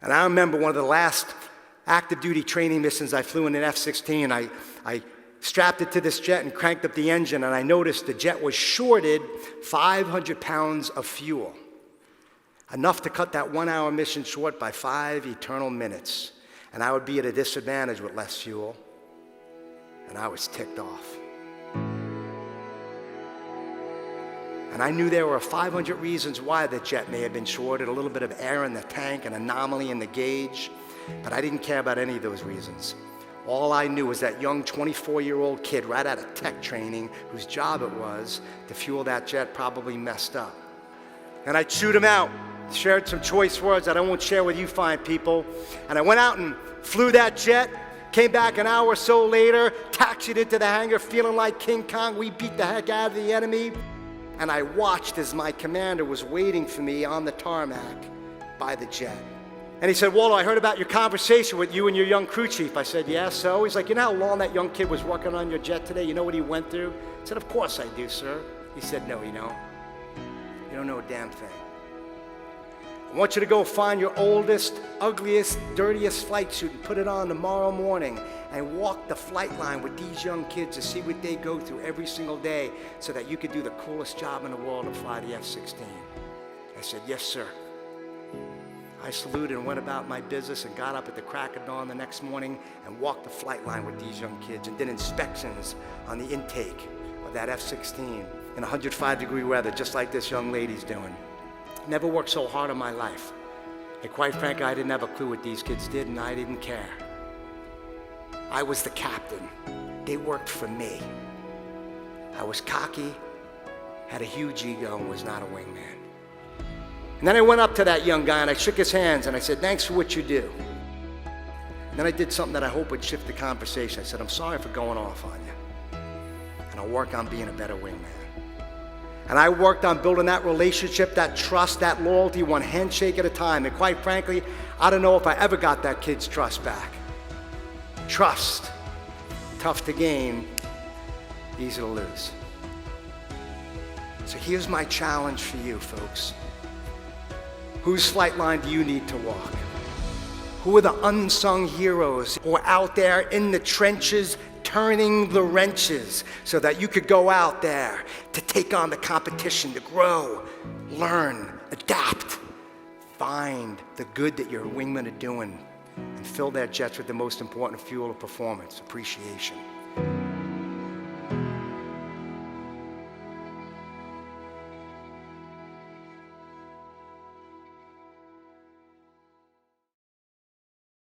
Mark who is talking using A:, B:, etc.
A: And I remember one of the last active duty training missions I flew in an F-16. I strapped it to this jet and cranked up the engine, and I noticed the jet was shorted 500 pounds of fuel. Enough to cut that 1-hour mission short by 5 eternal minutes. And I would be at a disadvantage with less fuel. And I was ticked off. And I knew there were 500 reasons why the jet may have been shorted, a little bit of air in the tank, an anomaly in the gauge, but I didn't care about any of those reasons. All I knew was that young 24-year-old kid right out of tech training, whose job it was to fuel that jet, probably messed up. And I chewed him out, shared some choice words that I won't share with you fine people, and I went out and flew that jet, came back an hour or so later, taxied into the hangar feeling like King Kong. We beat the heck out of the enemy. And I watched as my commander was waiting for me on the tarmac by the jet. And he said, "Waldo, I heard about your conversation with you and your young crew chief." I said, "Yeah, so?" He's like, "You know how long that young kid was working on your jet today? You know what he went through?" I said, "Of course I do, sir." He said, "No, you don't. You don't know a damn thing. I want you to go find your oldest, ugliest, dirtiest flight suit and put it on tomorrow morning and walk the flight line with these young kids to see what they go through every single day so that you could do the coolest job in the world and fly the F-16. I said, "Yes, sir." I saluted and went about my business and got up at the crack of dawn the next morning and walked the flight line with these young kids and did inspections on the intake of that F-16 in 105-degree weather, just like this young lady's doing. Never worked so hard in my life. And quite frankly, I didn't have a clue what these kids did, and I didn't care. I was the captain. They worked for me. I was cocky, had a huge ego, and was not a wingman. And then I went up to that young guy, and I shook his hands, and I said, "Thanks for what you do." And then I did something that I hope would shift the conversation. I said, "I'm sorry for going off on you, and I'll work on being a better wingman." And I worked on building that relationship, that trust, that loyalty, one handshake at a time. And quite frankly, I don't know if I ever got that kid's trust back. Trust, tough to gain, easy to lose. So here's my challenge for you, folks. Whose flight line do you need to walk? Who are the unsung heroes who are out there in the trenches turning the wrenches so that you could go out there to take on the competition, to grow, learn, adapt, find the good that your wingmen are doing, and fill their jets with the most important fuel of performance, appreciation.